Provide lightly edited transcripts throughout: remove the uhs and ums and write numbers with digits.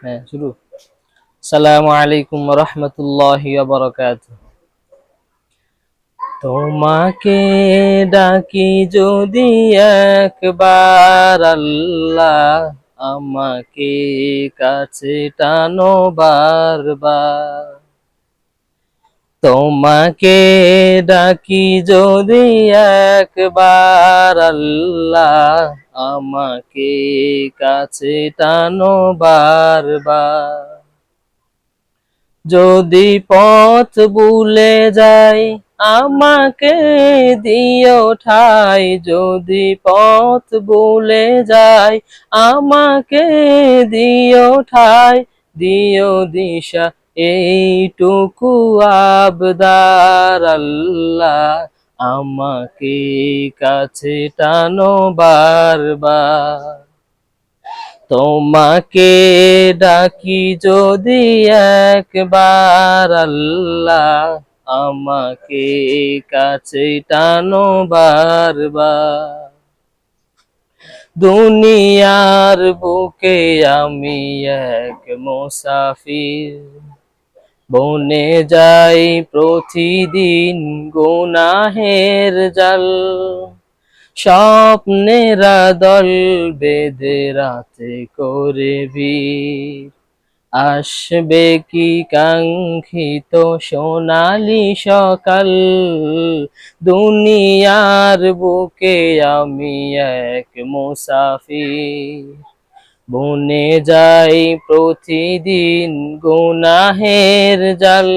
হ্যাঁ শুরু। আসসালামু আলাইকুম ওয়া রাহমাতুল্লাহি ওয়া বারাকাতুহু। তোমাকে ডাকি যদি একবার আল্লাহ, আমাকে কাছে টানো বারবার। তোমাকে ডাকি যদি একবার আল্লাহ, আমাকে কাছে টানো বারবার। যদি পথ ভুলে যাই, আমাকে দিও ঠাই। যদি পথ ভুলে যাই, আমাকে দিও ঠাই। দিও দিশা এইটুকু আবদার আল্লাহ, আমাকে কাছে টানো বারবার। তোমাকে ডাকি যদি একবার আল্লাহ, আমাকে কাছে টানো বারবার। দুনিয়ার বুকে আমি এক মুসাফির, বনে যাই প্রতিদিন গুনাহের জাল। স্বপ্নেরা দল বেঁধে রাতে করে ভিড়, আসবে কি কাঙ্ক্ষিত সোনালি সকাল। দুনিয়ার বুকে আমি এক মুসাফির, বনে যাই প্রতিদিন গুনাহের জাল।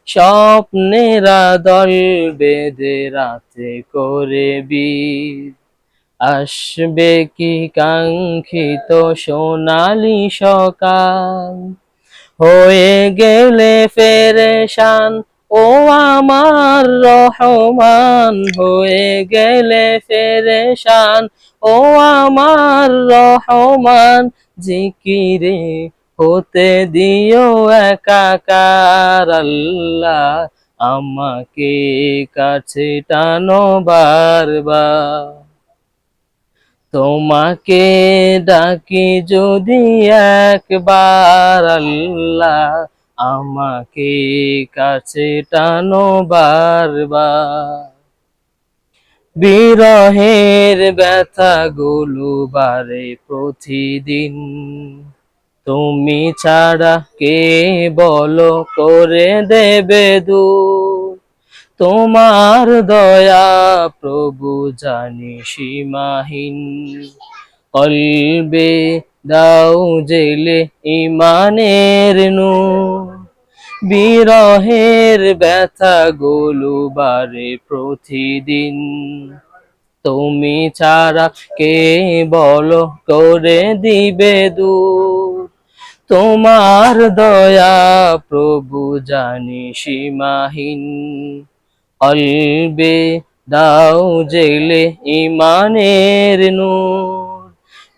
স্বপ্নেরা দল বেঁধে রাতে করে ভিড়, আসবে কি কাঙ্ক্ষিত সোনালি সকাল। হয়ে গেলে পেরেশান ও আমার রহমান, হয়ে গেলে পেরেশান ও আমার রহমান। জিকিরে হতে দিও একাকার আল্লাহ, আমাকে কাছে টানো বারবার। তোমাকে ডাকি যদি একবার আল্লাহ, আমাকে কাছে টানো বারবার। বিরহের ব্যথাগুলো বাড়ে প্রতিদিন, তুমি ছাড়া কে বলো করে দেবে দূর। তোমার দয়া প্রভু জানি সীমাহীন, কলবে দাও জেলে ইমানের নূর। বিরহের ব্যথাগুলো বাড়ে প্রতিদিন, তুমি ছাড়া কে বলো করে দিবে দূর। তোমার দয়া প্রভু জানি সীমাহীন, কলবে দাও জেলে ইমানের নূর।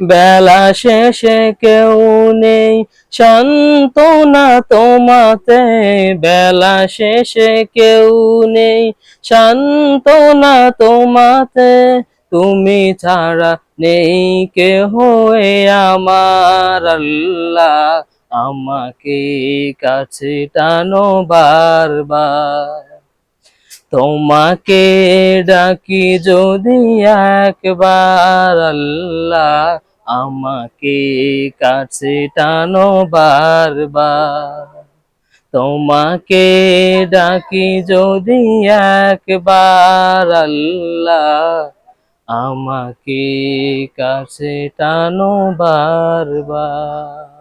বেলা শেষে কেউ নেই সান্ত্বনা তোমাতে, বেলা শেষে কেউ নেই সান্ত্বনা তোমাতে। তুমি ছাড়া নেই কেহ এ আমার আল্লাহ, আমাকে কাছে টানো বারবার। তোমাকে ডাকি যদি একবার আল্লাহ, আমাকে কাছে টানো বারবার। তোমাকে ডাকি যদি একবার আল্লাহ, আমাকে কাছে টানো বারবার।